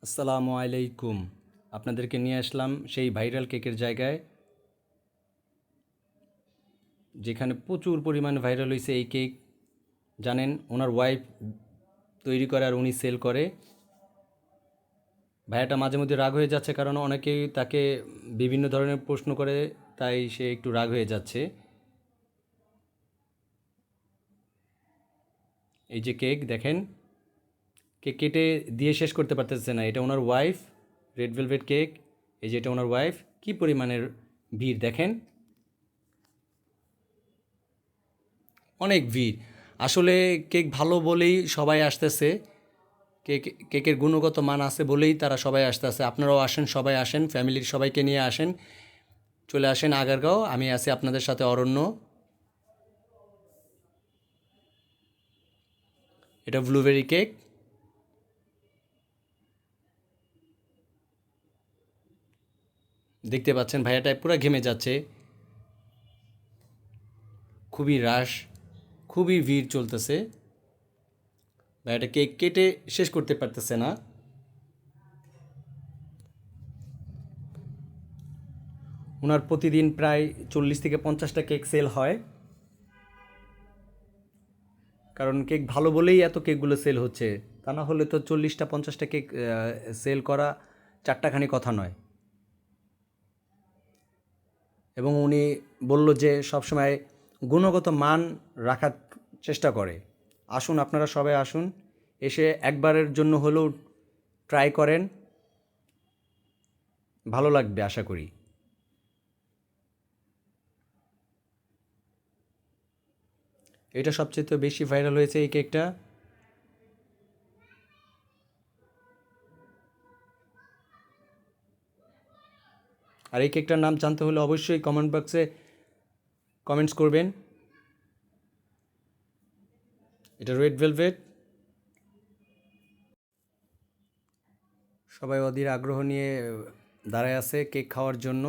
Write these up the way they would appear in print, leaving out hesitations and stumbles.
আসসালামু আলাইকুম। আপনাদেরকে নিয়ে আসলাম সেই ভাইরাল কেকের জায়গায়, যেখানে প্রচুর পরিমাণে ভাইরাল হয়েছে এই কেক। জানেন, ওনার ওয়াইফ তৈরি করে আর উনি সেল করে। ভাইয়াটা মাঝে মধ্যে রাগ হয়ে যাচ্ছে, কারণ অনেকেই তাকে বিভিন্ন ধরনের প্রশ্ন করে, তাই সে একটু রাগ হয়ে যাচ্ছে। এই যে কেক দেখেন, কেক কেটে দিয়ে শেষ করতে পারতেছে না। এটা ওনার ওয়াইফ, রেড ভেলভেট কেক। এই যে এটা ওনার ওয়াইফ। কি পরিমাণের ভিড় দেখেন, অনেক ভিড়। আসলে কেক ভালো বলেই সবাই আসতেছে, কেকের গুণগত মান আছে বলেই তারা সবাই আসতেছে। আপনারাও আসেন, সবাই আসেন, ফ্যামিলির সবাইকে নিয়ে আসেন, চলে আসেন আগারগাঁও। আমি আছি আপনাদের সাথে, অরণ্য। এটা ব্লুবেরি কেক। দেখতে পাচ্ছেন ভাইয়াটায় পুরো ঘেমে যাচ্ছে। খুবই রাশ, খুবই ভিড় চলতেছে। ভাইয়াটা কেক কেটে শেষ করতে পারতেছে না। ওনার প্রতিদিন প্রায় 40 থেকে 50টা কেক সেল হয়, কারণ কেক ভালো বলেই এত কেকগুলো সেল হচ্ছে। তা না হলে তো 40-50টা কেক সেল করা চারটাখানি কথা নয়। এবং উনি বলল যে সবসময় গুণগত মান রাখার চেষ্টা করে। আসুন, আপনারা সবাই আসুন, এসে একবারের জন্য হলেও ট্রাই করেন, ভালো লাগবে আশা করি। এটা সবচেয়ে বেশি ভাইরাল হয়েছে এই কেকটা। আর এই কেকটার নাম জানতে হলে অবশ্যই কমেন্ট বক্সে কমেন্টস করবেন। এটা রেড ভেলভেট। সবাই অধীর আগ্রহ নিয়ে দাঁড়ায় আছে কেক খাওয়ার জন্য।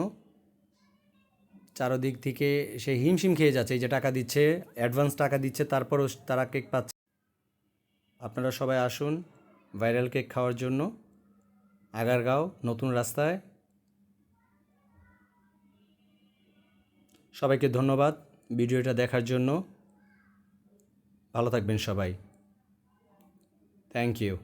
চারদিক থেকে সে হিমশিম খেয়ে যাচ্ছে। এই যে টাকা দিচ্ছে, অ্যাডভান্স টাকা দিচ্ছে, তারপরও তারা কেক পাচ্ছে। আপনারা সবাই আসুন ভাইরাল কেক খাওয়ার জন্য আগারগাঁও নতুন রাস্তায়। সবাইকে ধন্যবাদ ভিডিওটা দেখার জন্য। ভালো থাকবেন সবাই। Thank you.